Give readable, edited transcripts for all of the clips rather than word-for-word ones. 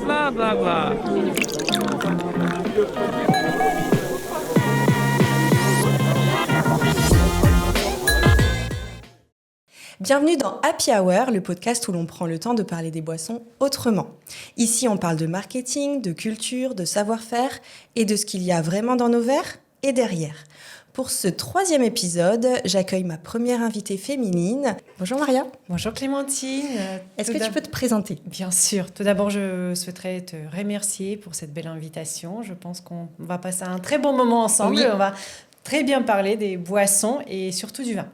Blah, blah, blah. Bienvenue dans Happy Hour, le podcast où l'on prend le temps de parler des boissons autrement. Ici, on parle de marketing, de culture, de savoir-faire et de ce qu'il y a vraiment dans nos verres et derrière. Pour ce 3e épisode, j'accueille ma première invitée féminine. Bonjour Maria. Bonjour Clémentine. Est-ce que tu peux te présenter ? Bien sûr. Tout d'abord, je souhaiterais te remercier pour cette belle invitation. Je pense qu'on va passer un très bon moment ensemble. Oui. On va très bien parler des boissons et surtout du vin.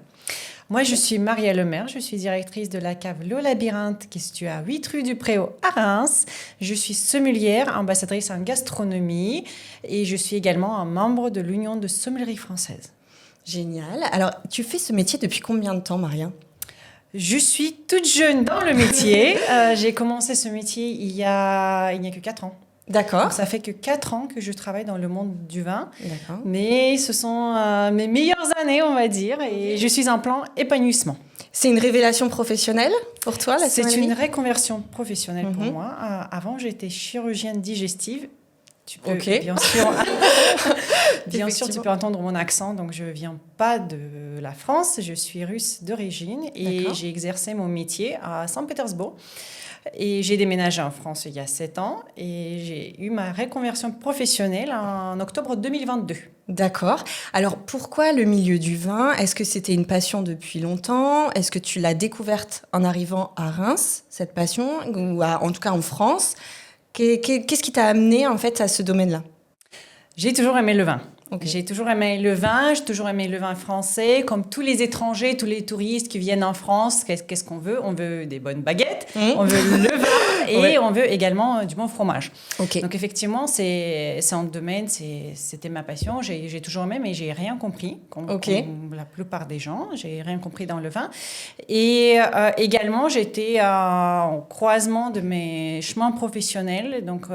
Moi, je suis Maria Lemaire, je suis directrice de la cave Le Labyrinthe qui se situe à 8 rue du Préau à Reims. Je suis sommelière, ambassadrice en gastronomie et je suis également un membre de l'Union de sommellerie française. Génial. Alors, tu fais ce métier depuis combien de temps, Maria ? Je suis toute jeune dans le métier. J'ai commencé ce métier il y a que 4 ans. D'accord. Donc, ça fait que 4 ans que je travaille dans le monde du vin. D'accord. Mais ce sont mes meilleures années, on va dire. Et je suis en plan épanouissement. C'est une révélation professionnelle pour toi, la C'est sommellerie ? une reconversion professionnelle pour moi. Avant, j'étais chirurgienne digestive. Tu peux, Ok. bien sûr, tu peux entendre mon accent. Donc, je ne viens pas de la France. Je suis russe d'origine. Et D'accord. j'ai exercé mon métier à Saint-Pétersbourg. Et j'ai déménagé en France il y a 7 ans et j'ai eu ma reconversion professionnelle en octobre 2022. D'accord. Alors, pourquoi le milieu du vin ? Est-ce que c'était une passion depuis longtemps ? Est-ce que tu l'as découverte en arrivant à Reims, cette passion, ou en tout cas en France ? Qu'est-ce qui t'a amené en fait à ce domaine-là ? J'ai toujours aimé le vin. Ok. J'ai toujours aimé le vin, j'ai toujours aimé le vin français. Comme tous les étrangers, tous les touristes qui viennent en France, qu'est-ce qu'on veut ? On veut des bonnes baguettes, on veut le vin et Ouais. on veut également du bon fromage. Ok. Donc effectivement, c'est un domaine, c'était ma passion. J'ai toujours aimé, mais j'ai rien compris, comme la plupart des gens. J'ai rien compris dans le vin. Et également, j'étais au croisement de mes chemins professionnels. Donc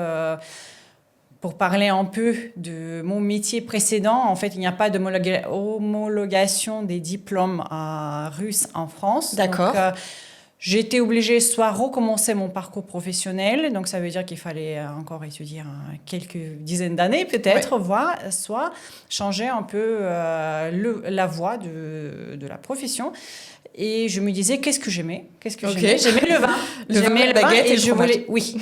pour parler un peu de mon métier précédent, en fait, il n'y a pas d'homologation des diplômes russes en France. D'accord. Donc, j'ai été obligée soit recommencer mon parcours professionnel, donc ça veut dire qu'il fallait encore étudier quelques dizaines d'années peut-être, voire soit changer un peu la voie de la profession. Et je me disais, qu'est-ce que j'aimais ? J'aimais le vin. J'aimais la baguette et le fromage.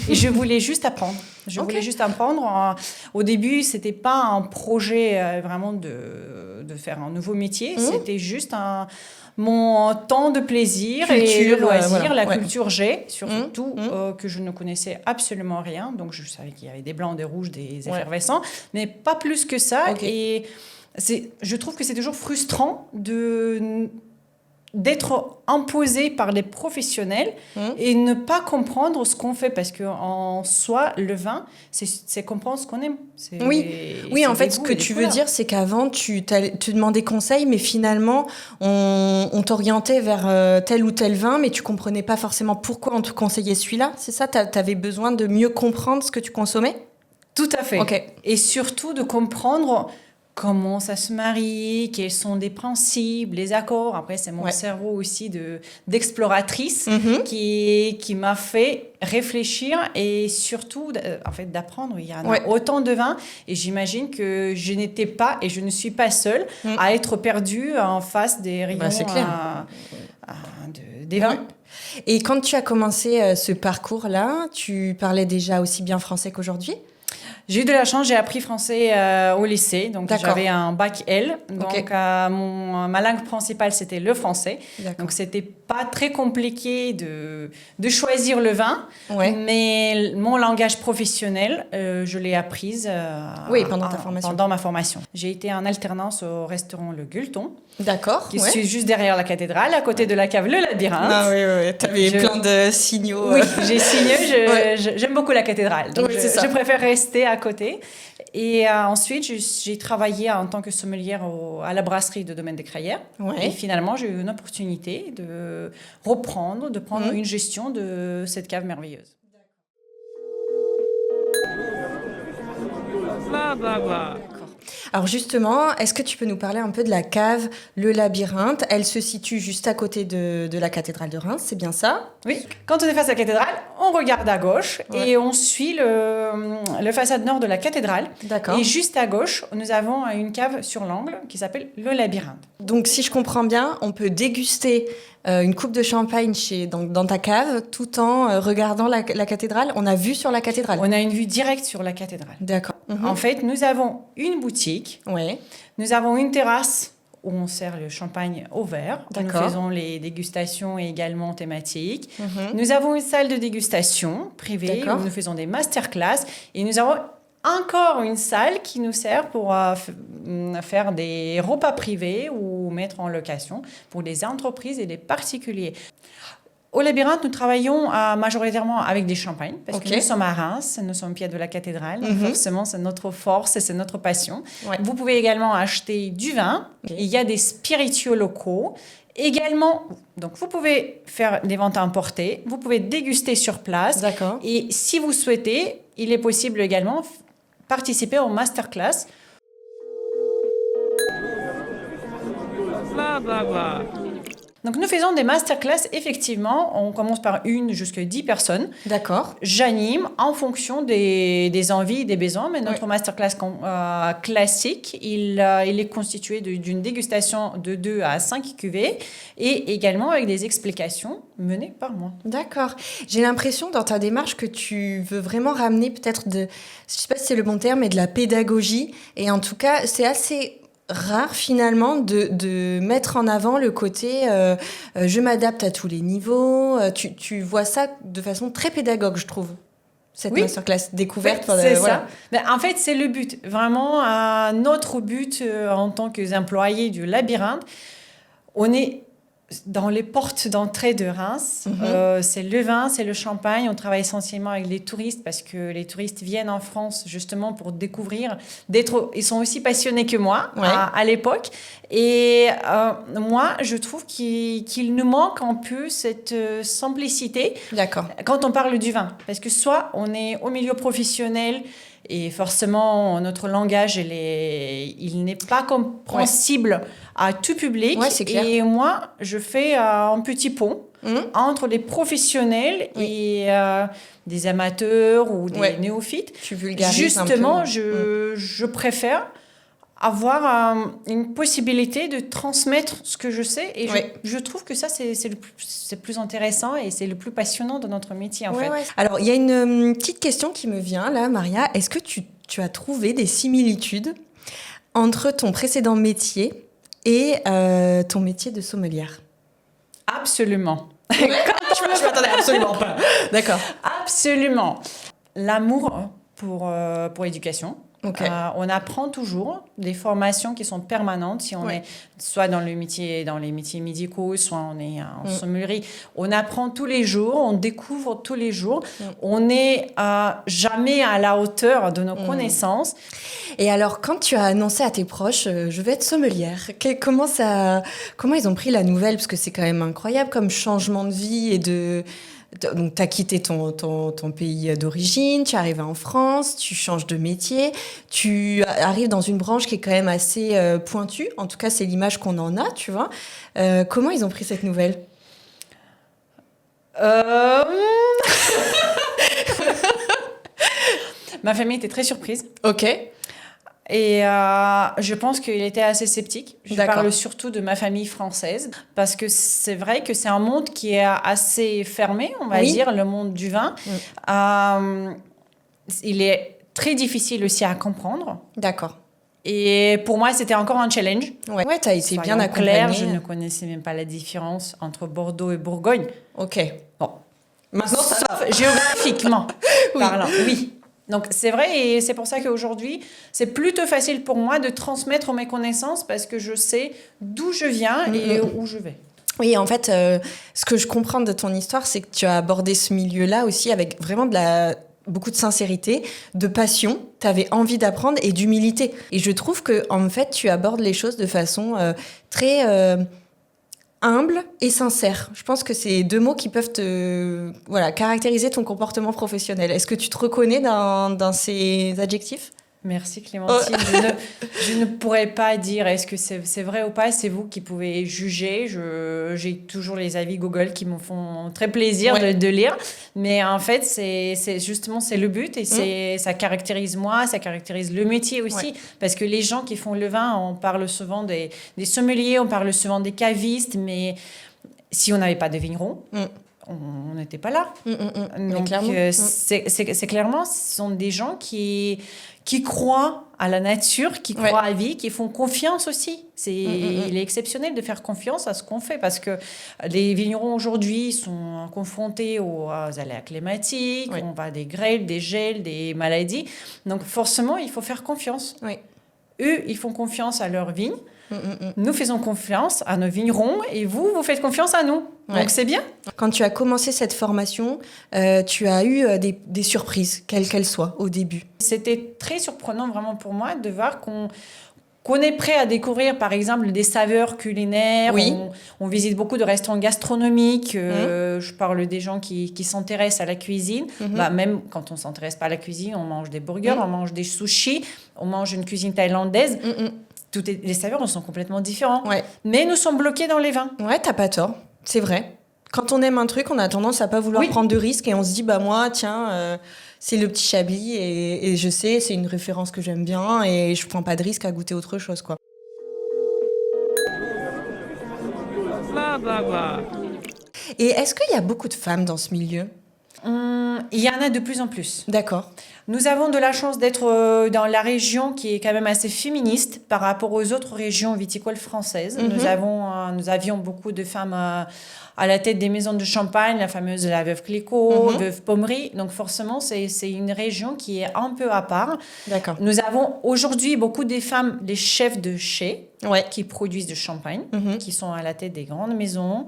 Je voulais juste apprendre. Je voulais juste apprendre. Au début, c'était pas un projet vraiment de faire un nouveau métier. C'était juste mon temps de plaisir Culture, et le loisir, voilà. la culture G, surtout que je ne connaissais absolument rien. Donc, je savais qu'il y avait des blancs, des rouges, des effervescents, mais pas plus que ça. Okay. Et je trouve que c'est toujours frustrant d'être imposé par les professionnels et ne pas comprendre ce qu'on fait, parce qu'en soi, le vin, c'est comprendre ce qu'on aime. Oui, en fait, ce que tu veux dire, c'est qu'avant, tu demandais conseil, mais finalement, on t'orientait vers tel ou tel vin, mais tu comprenais pas forcément pourquoi on te conseillait celui-là. C'est ça ? T'avais besoin de mieux comprendre ce que tu consommais ? Tout à fait. Ok. Et surtout de comprendre comment ça se marie, quels sont les principes, les accords. Après, c'est mon cerveau aussi d'exploratrice qui m'a fait réfléchir et surtout en fait, d'apprendre. Il y en a autant de vins et j'imagine que je n'étais pas et je ne suis pas seule à être perdue en face des rayons des vins. Et quand tu as commencé ce parcours-là, tu parlais déjà aussi bien français qu'aujourd'hui ? J'ai eu de la chance, j'ai appris français au lycée, donc j'avais un bac L. Donc ma langue principale, c'était le français. Donc c'était pas très compliqué de choisir le vin, mais mon langage professionnel, je l'ai apprise pendant ta formation. Pendant ma formation. J'ai été en alternance au restaurant Le Gueuleton. D'accord. Qui est juste derrière la cathédrale, à côté de la cave Le Labyrinthe. Ah oui, t'avais plein de signaux. Oui, j'ai signé. J'aime beaucoup la cathédrale, donc je préfère rester à côté. Et ensuite, j'ai travaillé en tant que sommelière à la brasserie de Domaine des Crayères. Et finalement, j'ai eu une opportunité de prendre une gestion de cette cave merveilleuse. Blah, blah, blah. Alors justement, est-ce que tu peux nous parler un peu de la cave, le labyrinthe? Elle se situe juste à côté de la cathédrale de Reims, c'est bien ça? Oui. Quand on est face à la cathédrale, on regarde à gauche et on suit le façade nord de la cathédrale. D'accord. Et juste à gauche, nous avons une cave sur l'angle qui s'appelle le labyrinthe. Donc si je comprends bien, on peut déguster une coupe de champagne dans ta cave tout en regardant la cathédrale. On a vue sur la cathédrale. On a une vue directe sur la cathédrale. D'accord. En fait, nous avons une boutique, Ouais. nous avons une terrasse où on sert le champagne au verre. D'accord. Nous faisons les dégustations également thématiques. Mhm. Nous avons une salle de dégustation privée D'accord. où nous faisons des masterclass. Et nous avons encore une salle qui nous sert pour faire des repas privés ou mettre en location pour les entreprises et les particuliers. Au labyrinthe, nous travaillons majoritairement avec des champagnes parce que nous sommes à Reims, nous sommes au pied de la cathédrale. Donc forcément, c'est notre force et c'est notre passion. Ouais. Vous pouvez également acheter du vin. Il y a des spiritueux locaux. Également, donc vous pouvez faire des ventes importées. Vous pouvez déguster sur place. D'accord. Et si vous souhaitez, il est possible également participer au masterclass. Blah, blah, blah. Donc, nous faisons des masterclass, effectivement. On commence par 1 jusqu'à 10 personnes. D'accord. J'anime en fonction des envies et des besoins. Mais notre masterclass classique, il est constitué d'une dégustation de 2 à 5 cuvées et également avec des explications menées par moi. D'accord. J'ai l'impression dans ta démarche que tu veux vraiment ramener peut-être je sais pas si c'est le bon terme, mais de la pédagogie. Et en tout cas, c'est assez rare finalement de mettre en avant le côté je m'adapte à tous les niveaux. Tu vois ça de façon très pédagogue, je trouve. Cette masterclass découverte. C'est ça. Mais en fait, c'est le but. Vraiment, notre but en tant qu'employés du labyrinthe, on est dans les portes d'entrée de Reims. C'est le vin, c'est le champagne. On travaille essentiellement avec les touristes parce que les touristes viennent en France justement pour découvrir. Ils sont aussi passionnés que moi à l'époque. Et moi, je trouve qu'il nous manque un peu cette simplicité. D'accord. Quand on parle du vin. Parce que soit on est au milieu professionnel et forcément, notre langage, il n'est pas compréhensible à tout public. Ouais, c'est clair. Et moi, je fais un petit pont entre les professionnels et des amateurs ou des néophytes. Tu vulgarises justement, un peu. je préfère avoir une possibilité de transmettre ce que je sais. Et je trouve que ça, c'est le plus intéressant et c'est le plus passionnant de notre métier, en fait. Ouais. Alors, il y a une petite question qui me vient, là, Maria. Est-ce que tu as trouvé des similitudes entre ton précédent métier et ton métier de sommelière? Absolument. Je m'attendais absolument pas. D'accord. Absolument. L'amour pour l'éducation. On apprend toujours des formations qui sont permanentes. Si on est soit dans les métiers médicaux, soit on est en sommellerie, on apprend tous les jours, on découvre tous les jours. On n'est jamais à la hauteur de nos connaissances. Et alors, quand tu as annoncé à tes proches, je vais être sommelière, comment ils ont pris la nouvelle? Parce que c'est quand même incroyable comme changement de vie et donc, tu as quitté ton pays d'origine, tu es arrivé en France, tu changes de métier, tu arrives dans une branche qui est quand même assez pointue. En tout cas, c'est l'image qu'on en a, tu vois. Comment ils ont pris cette nouvelle? Ma famille était très surprise. Ok. Et je pense qu'il était assez sceptique. Je parle surtout de ma famille française, parce que c'est vrai que c'est un monde qui est assez fermé, on va dire, le monde du vin. Il est très difficile aussi à comprendre. D'accord. Et pour moi, c'était encore un challenge. Ouais, tu as été bien accompagnée. Clair, je ne connaissais même pas la différence entre Bordeaux et Bourgogne. Ok. Bon. Maintenant, ça va. Géographiquement parlant, oui. Donc, c'est vrai, et c'est pour ça qu'aujourd'hui, c'est plutôt facile pour moi de transmettre mes connaissances parce que je sais d'où je viens et où je vais. Oui, en fait, ce que je comprends de ton histoire, c'est que tu as abordé ce milieu-là aussi avec vraiment beaucoup de sincérité, de passion. Tu avais envie d'apprendre et d'humilité. Et je trouve que, en fait, tu abordes les choses de façon très humble et sincère. Je pense que c'est 2 mots qui peuvent caractériser ton comportement professionnel. Est-ce que tu te reconnais dans ces adjectifs? Merci Clémentine. Je ne pourrais pas dire est-ce que c'est vrai ou pas. C'est vous qui pouvez juger. J'ai toujours les avis Google qui me font très plaisir de lire. Mais en fait, c'est justement c'est le but et ça caractérise moi, ça caractérise le métier aussi. Ouais. Parce que les gens qui font le vin, on parle souvent des sommeliers, on parle souvent des cavistes, mais si on n'avait pas de vignerons, on n'était pas là. Donc, c'est clairement, ce sont des gens qui croient à la nature, qui croient à la vie, qui font confiance aussi. Il est exceptionnel de faire confiance à ce qu'on fait parce que les vignerons aujourd'hui sont confrontés aux aléas climatiques, on va des grêles, des gels, des maladies. Donc forcément, il faut faire confiance. Eux, ils font confiance à leur vigne. Nous faisons confiance à nos vignerons et vous faites confiance à nous. Donc, c'est bien. Quand tu as commencé cette formation, tu as eu des surprises, quelles qu'elles soient, au début. C'était très surprenant vraiment pour moi de voir qu'on est prêt à découvrir, par exemple, des saveurs culinaires. On visite beaucoup de restaurants gastronomiques. Je parle des gens qui s'intéressent à la cuisine. Même quand on ne s'intéresse pas à la cuisine, on mange des burgers, on mange des sushis, on mange une cuisine thaïlandaise. Les saveurs sont complètement différents. Mais nous sommes bloqués dans les vins. Ouais, t'as pas tort. C'est vrai. Quand on aime un truc, on a tendance à pas vouloir prendre de risques et on se dit, moi, tiens, c'est le petit Chablis et je sais, c'est une référence que j'aime bien et je prends pas de risque à goûter autre chose, quoi. Et est-ce qu'il y a beaucoup de femmes dans ce milieu ? Il y en a de plus en plus. D'accord. Nous avons de la chance d'être dans la région qui est quand même assez féministe par rapport aux autres régions viticoles françaises. Nous avions beaucoup de femmes à la tête des maisons de champagne, la fameuse la Veuve Clicquot, Veuve Pommery. Donc forcément, c'est une région qui est un peu à part. D'accord. Nous avons aujourd'hui beaucoup de femmes, des chefs de chai qui produisent du champagne, qui sont à la tête des grandes maisons.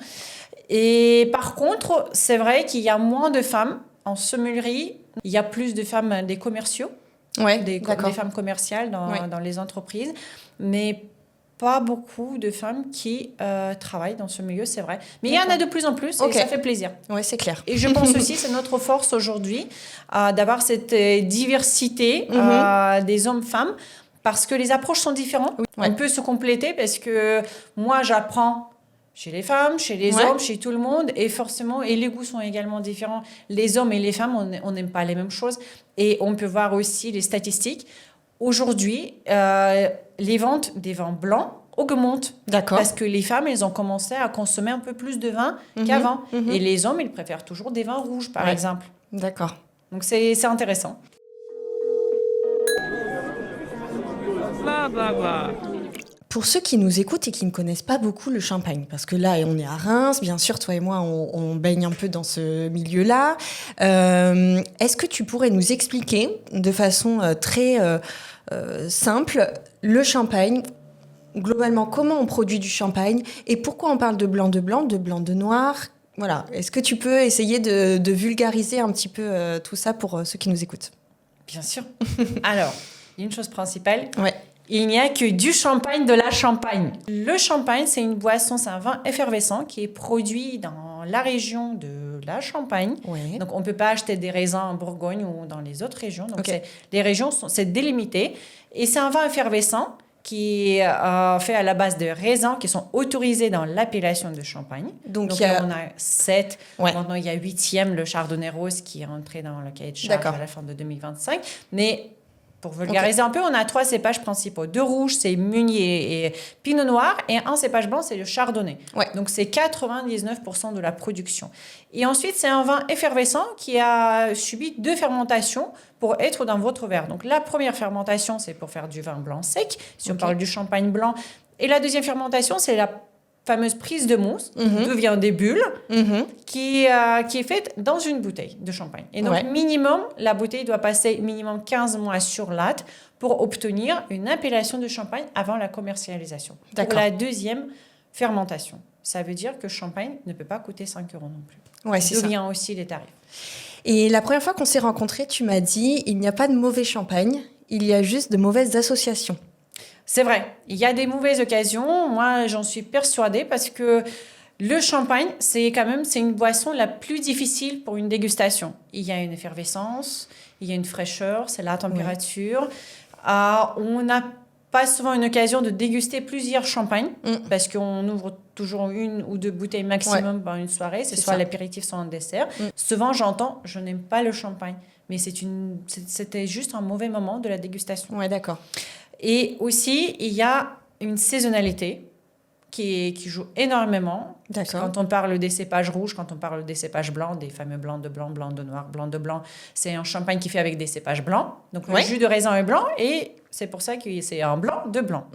Et par contre, c'est vrai qu'il y a moins de femmes en sommellerie. Il y a plus de femmes, des commerciaux, des femmes commerciales dans les entreprises, mais pas beaucoup de femmes qui travaillent dans ce milieu, c'est vrai. Mais il y en a de plus en plus et ça fait plaisir. Oui, c'est clair. Et je pense aussi c'est notre force aujourd'hui d'avoir cette diversité des hommes-femmes parce que les approches sont différentes. On peut se compléter parce que moi, j'apprends chez les femmes, chez les hommes, chez tout le monde. Et forcément, et les goûts sont également différents. Les hommes et les femmes, on n'aime pas les mêmes choses. Et on peut voir aussi les statistiques. Aujourd'hui, les ventes des vins blancs augmentent. D'accord. Parce que les femmes, elles ont commencé à consommer un peu plus de vin qu'avant. Et les hommes, ils préfèrent toujours des vins rouges, par exemple. D'accord. Donc, c'est intéressant. Pour ceux qui nous écoutent et qui ne connaissent pas beaucoup le champagne, parce que là, on est à Reims, bien sûr, toi et moi, on baigne un peu dans ce milieu-là. Est-ce que tu pourrais nous expliquer de façon très simple le champagne, globalement, comment on produit du champagne et pourquoi on parle de blanc de blanc, de blanc de noir ? Voilà. Est-ce que tu peux essayer de vulgariser un petit peu tout ça pour ceux qui nous écoutent ? Bien sûr. Alors, une chose principale. Il n'y a que du champagne, de la Champagne. Le champagne, c'est une boisson, c'est un vin effervescent qui est produit dans la région de la Champagne. Donc, on ne peut pas acheter des raisins en Bourgogne ou dans les autres régions. Donc, les régions, c'est délimité. Et c'est un vin effervescent qui est fait à la base de raisins qui sont autorisés dans l'appellation de Champagne. Donc on a 7. Maintenant, il y a 8e, le Chardonnay Rose, qui est entré dans le cahier de charge à la fin de 2025. Mais pour vulgariser un peu, on a 3 cépages principaux. 2 rouges, c'est Meunier et Pinot Noir. Et un cépage blanc, c'est le Chardonnay. Donc, c'est 99% de la production. Et ensuite, c'est un vin effervescent qui a subi 2 fermentations pour être dans votre verre. Donc, la première fermentation, c'est pour faire du vin blanc sec, si on parle du champagne blanc. Et la deuxième fermentation, c'est la fameuse prise de mousse, d'où vient des bulles, qui est faite dans une bouteille de champagne. Et donc, minimum, la bouteille doit passer minimum 15 mois sur latte pour obtenir une appellation de champagne avant la commercialisation. Pour la deuxième fermentation. Ça veut dire que champagne ne peut pas coûter 5 € non plus. D'où vient aussi les tarifs. Et la première fois qu'on s'est rencontrés, tu m'as dit, il n'y a pas de mauvais champagne, il y a juste de mauvaises associations. C'est vrai, il y a des mauvaises occasions. Moi, j'en suis persuadée parce que le champagne, c'est une boisson la plus difficile pour une dégustation. Il y a une effervescence, il y a une fraîcheur, c'est la température. On n'a pas souvent une occasion de déguster plusieurs champagnes parce qu'on ouvre toujours 1 ou 2 bouteilles maximum dans une soirée. C'est soit l'apéritif, soit un dessert. Souvent, j'entends, je n'aime pas le champagne. Mais c'était juste un mauvais moment de la dégustation. Ouais, d'accord. Et aussi, il y a une saisonnalité qui joue énormément. D'accord. Quand on parle des cépages rouges, quand on parle des cépages blancs, des fameux blancs de blanc, blanc de noir, blanc de blanc, c'est un champagne qui fait avec des cépages blancs. Donc, le jus de raisin est blanc et c'est pour ça que c'est un blanc de blanc.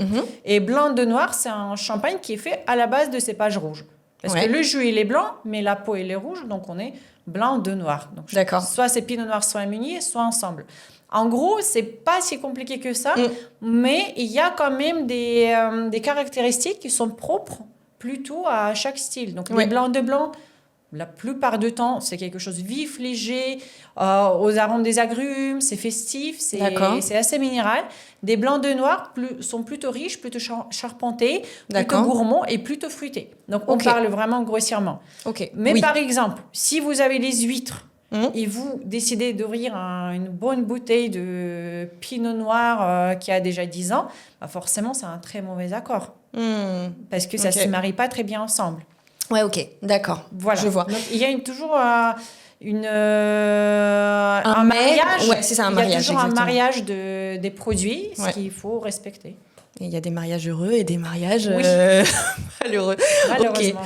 Et blanc de noir, c'est un champagne qui est fait à la base de cépages rouges. Parce que le jus, il est blanc, mais la peau, elle est rouge. Donc, on est blanc de noir. Donc, soit c'est pinot noir, soit meunier, soit ensemble. En gros, c'est pas si compliqué que ça, mais il y a quand même des caractéristiques qui sont propres plutôt à chaque style. Donc, les blancs de blanc, la plupart du temps, c'est quelque chose de vif, léger, aux arômes des agrumes, c'est festif, c'est assez minéral. Des blancs de noir sont plutôt riches, plutôt charpentés, plutôt gourmands et plutôt fruités. Donc, on parle vraiment grossièrement. Mais par exemple, si vous avez les huîtres, et vous décidez d'ouvrir une bonne bouteille de pinot noir qui a déjà 10 ans, forcément, c'est un très mauvais accord. Parce que ça ne se marie pas très bien ensemble. Ouais, ok, d'accord. Voilà. Je vois. Donc, il y a toujours un mariage. Ouais, c'est ça, un mariage. Il y a toujours un mariage des produits, ce qu'il faut respecter. Et il y a des mariages heureux et des mariages malheureux. Malheureusement,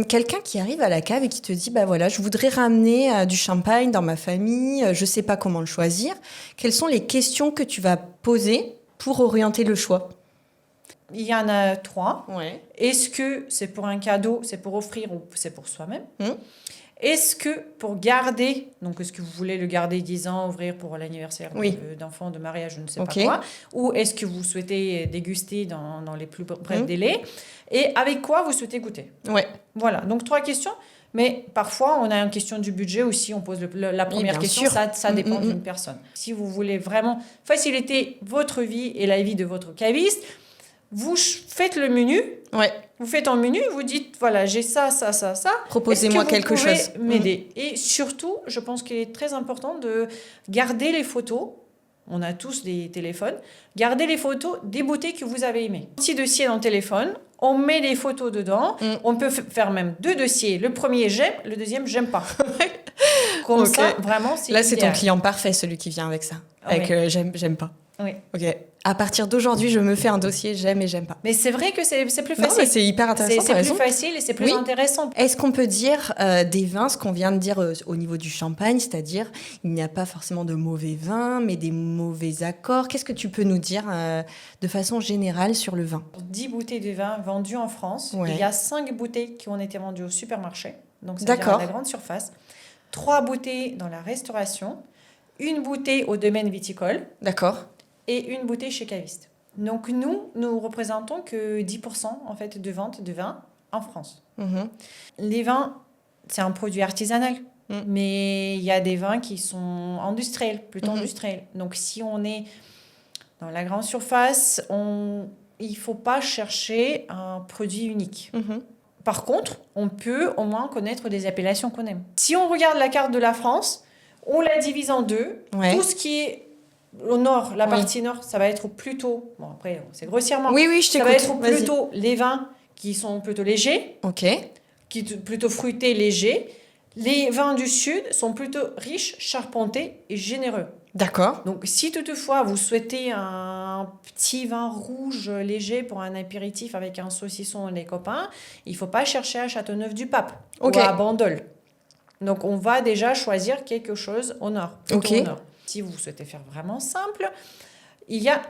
Quelqu'un qui arrive à la cave et qui te dit bah voilà, je voudrais ramener du champagne dans ma famille, je sais pas comment le choisir. Quelles sont les questions que tu vas poser pour orienter le choix? Il y en a 3. Est-ce que c'est pour un cadeau, c'est pour offrir ou c'est pour soi-même? Est-ce que pour garder, donc est-ce que vous voulez le garder 10 ans, ouvrir pour l'anniversaire d'enfant, de mariage, je ne sais pas quoi, ou est-ce que vous souhaitez déguster dans les plus brefs délais, et avec quoi vous souhaitez goûter? Voilà, donc 3 questions, mais parfois on a une question du budget aussi, on pose la première question, ça dépend d'une personne. Si vous voulez vraiment faciliter votre vie et la vie de votre caviste, vous faites le menu. Vous faites un menu, vous dites, voilà, j'ai ça. Proposez-moi quelque chose. Est-ce que vous pouvez m'aider? Et surtout, je pense qu'il est très important de garder les photos. On a tous des téléphones. Gardez les photos des bouteilles que vous avez aimées. Petit dossier dans le téléphone, on met les photos dedans. On peut faire même 2 dossiers. Le premier, j'aime. Le deuxième, j'aime pas. Comme ça, vraiment, c'est Là, c'est ton client parfait, celui qui vient avec ça. Avec j'aime pas. Ok. À partir d'aujourd'hui, je me fais un dossier j'aime et j'aime pas. Mais c'est vrai que c'est plus facile. Non, mais c'est hyper intéressant. C'est plus facile et c'est plus intéressant. Est-ce qu'on peut dire des vins, ce qu'on vient de dire au niveau du champagne, c'est-à-dire il n'y a pas forcément de mauvais vins, mais des mauvais accords. Qu'est-ce que tu peux nous dire de façon générale sur le vin? 10 bouteilles de vin vendues en France. Il y a 5 bouteilles qui ont été vendues au supermarché. Donc, c'est-à-dire à la grande surface. 3 bouteilles dans la restauration. 1 bouteille au domaine viticole. D'accord. Et 1 bouteille chez caviste. Donc, nous représentons que 10% en fait, de vente de vin en France. Les vins, c'est un produit artisanal. Mais il y a des vins qui sont industriels, plutôt industriels. Donc, si on est dans la grande surface, il ne faut pas chercher un produit unique. Par contre, on peut au moins connaître des appellations qu'on aime. Si on regarde la carte de la France, on la divise en 2. Tout ce qui est au nord, la partie nord, ça va être plutôt... Bon, après, c'est grossièrement. Oui, je t'écoute. Ça va être plutôt les vins qui sont plutôt légers, plutôt fruités, légers. Les vins du sud sont plutôt riches, charpentés et généreux. D'accord. Donc, si toutefois, vous souhaitez un petit vin rouge léger pour un apéritif avec un saucisson et des copains, il ne faut pas chercher à Châteauneuf-du-Pape ou à Bandol. Donc, on va déjà choisir quelque chose au nord. Au nord. Si vous souhaitez faire vraiment simple, il y a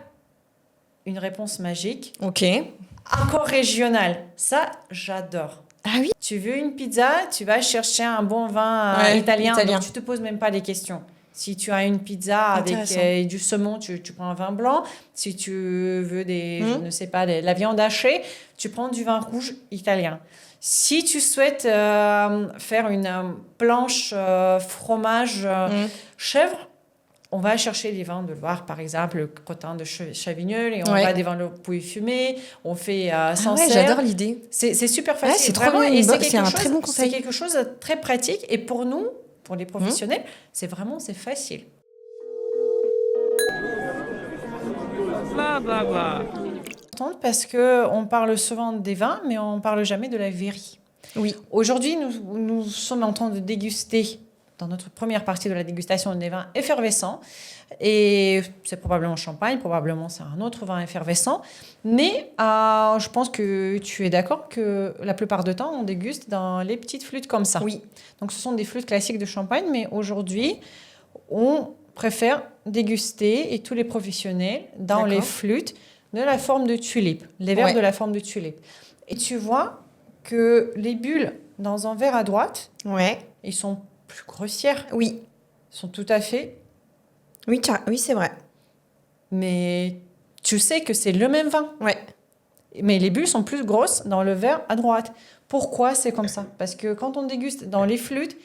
une réponse magique. Accord régional. Ça, j'adore. Ah oui? Tu veux une pizza, tu vas chercher un bon vin italien. Donc, tu ne te poses même pas des questions. Si tu as une pizza avec du saumon, tu prends un vin blanc. Si tu veux je ne sais pas, la viande hachée, tu prends du vin rouge italien. Si tu souhaites faire une planche fromage chèvre, on va chercher les vins de Loire, par exemple, le crottin de Chavigneul, et on va devant le Pouilly fumé, on fait Sancerre. J'adore l'idée. C'est super facile. C'est trop bien, c'est un très bon conseil. C'est quelque chose de très pratique. Et pour nous, pour les professionnels, c'est facile. Parce qu'on parle souvent des vins, mais on ne parle jamais de la verrie. Oui. Aujourd'hui, nous sommes en train de déguster, dans notre première partie de la dégustation, des vins effervescents. Et c'est probablement champagne, probablement c'est un autre vin effervescent. Mais je pense que tu es d'accord que la plupart du temps, on déguste dans les petites flûtes comme ça. Oui. Donc ce sont des flûtes classiques de champagne, mais aujourd'hui, on préfère déguster, et tous les professionnels, dans les flûtes de la forme de tulipe, les verres de la forme de tulipe. Et tu vois que les bulles dans un verre à droite, ils sont plus grossières. Oui. Ils sont tout à fait... Oui, c'est vrai. Mais tu sais que c'est le même vin. Ouais. Mais les bulles sont plus grosses dans le verre à droite. Pourquoi c'est comme ça? Parce que quand on déguste dans les flûtes,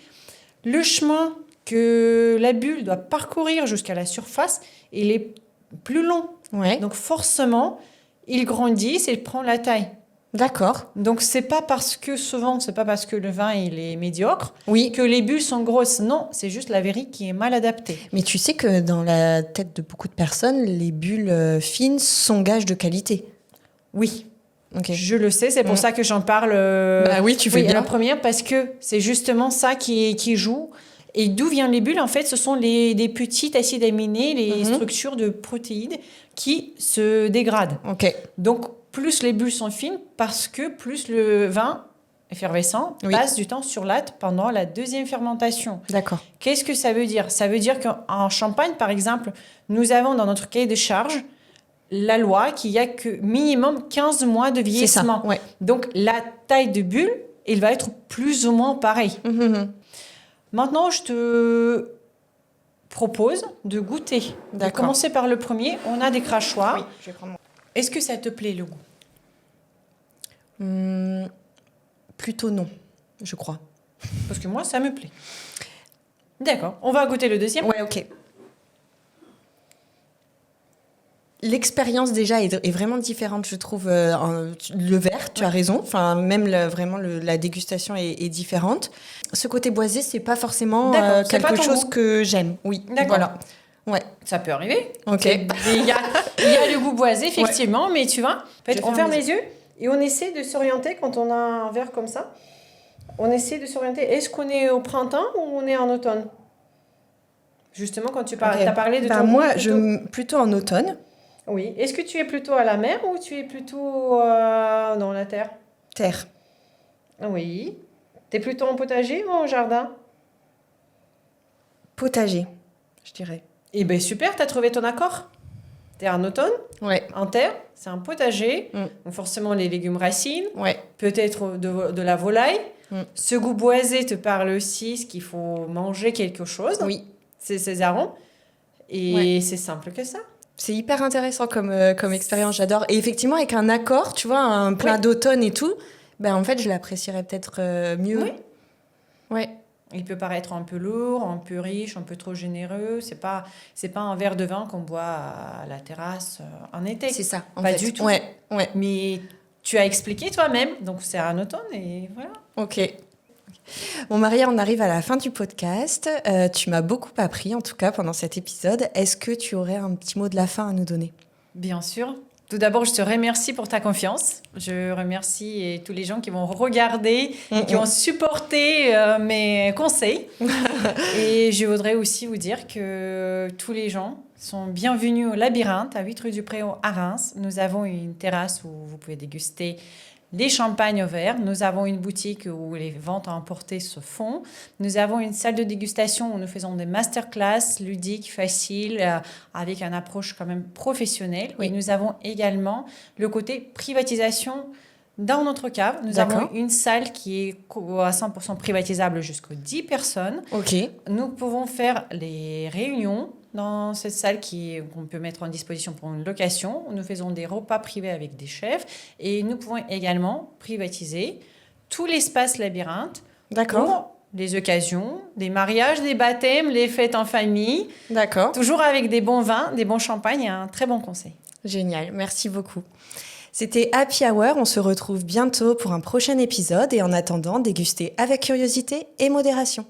le chemin que la bulle doit parcourir jusqu'à la surface, il est plus long. Ouais. Donc forcément, il grandit, il prend la taille. D'accord. Donc c'est pas parce que le vin il est médiocre oui. que les bulles sont grosses. Non, c'est juste la verrie qui est mal adaptée. Mais tu sais que dans la tête de beaucoup de personnes, les bulles fines sont gage de qualité. Oui. Okay. Je le sais, c'est pour ça que j'en parle. Bah oui, tu fais bien. La première, parce que c'est justement ça qui joue. Et d'où viennent les bulles? En fait, ce sont des petits acides aminés, les structures de protéines qui se dégradent. Okay. Donc, plus les bulles sont fines, parce que plus le vin effervescent passe du temps sur latte pendant la deuxième fermentation. D'accord. Qu'est-ce que ça veut dire? Ça veut dire qu'en Champagne, par exemple, nous avons dans notre cahier de charge la loi qu'il n'y a que minimum 15 mois de vieillissement. C'est ça, ouais. Donc, la taille de bulle, elle va être plus ou moins pareille. Maintenant, je te propose de goûter. De commencer par le premier. On a des crachoirs. Oui, je vais prendre. Est-ce que ça te plaît, le goût? Plutôt non, je crois. Parce que moi, ça me plaît. D'accord. On va goûter le deuxième. Ouais, ok. L'expérience déjà est vraiment différente, je trouve. Le verre, tu as raison. Enfin, même vraiment la dégustation est différente. Ce côté boisé, c'est pas forcément quelque chose que j'aime. Oui. D'accord. Voilà. Ouais. Ça peut arriver. Ok. Il y a le goût boisé, effectivement, mais tu vois, en fait, on ferme les yeux et on essaie de s'orienter quand on a un verre comme ça. On essaie de s'orienter. Est-ce qu'on est au printemps ou on est en automne? Justement, quand tu as parlé de ton moi, plutôt en automne. Oui. Est-ce que tu es plutôt à la mer ou tu es plutôt dans la terre? Terre. Oui. Tu es plutôt en potager ou en jardin? Potager, je dirais. Eh bien, super, tu as trouvé ton accord. Tu es en automne, en terre, c'est un potager. Donc forcément, les légumes racines, peut-être de la volaille. Ce goût boisé te parle aussi, ce qu'il faut manger quelque chose. Oui. C'est ces arômes. Et c'est simple que ça. C'est hyper intéressant comme expérience, j'adore. Et effectivement, avec un accord, tu vois, un plat d'automne et tout, ben en fait, je l'apprécierais peut-être mieux. Oui. Ouais. Il peut paraître un peu lourd, un peu riche, un peu trop généreux. C'est pas un verre de vin qu'on boit à la terrasse en été. C'est ça, pas du tout. Ouais. Mais tu as expliqué toi-même, donc c'est un automne et voilà. Ok. Bon, Maria, on arrive à la fin du podcast. Tu m'as beaucoup appris, en tout cas, pendant cet épisode. Est-ce que tu aurais un petit mot de la fin à nous donner? Bien sûr. Tout d'abord, je te remercie pour ta confiance. Je remercie tous les gens qui vont regarder et qui vont supporter mes conseils. Et je voudrais aussi vous dire que tous les gens sont bienvenus au Labyrinthe, à 8 rue du Préau à Reims. Nous avons une terrasse où vous pouvez déguster les champagnes au verre. Nous avons une boutique où les ventes à emporter se font. Nous avons une salle de dégustation où nous faisons des masterclass ludiques, faciles, avec une approche quand même professionnelle. Et nous avons également le côté privatisation dans notre cave. Nous avons une salle qui est à 100% privatisable jusqu'aux 10 personnes. Ok. Nous pouvons faire les réunions dans cette salle qu'on peut mettre en disposition pour une location. Nous faisons des repas privés avec des chefs et nous pouvons également privatiser tout l'espace labyrinthe pour les occasions, des mariages, des baptêmes, les fêtes en famille. D'accord. Toujours avec des bons vins, des bons champagnes et un très bon conseil. Génial, merci beaucoup. C'était Happy Hour, on se retrouve bientôt pour un prochain épisode et en attendant, dégustez avec curiosité et modération.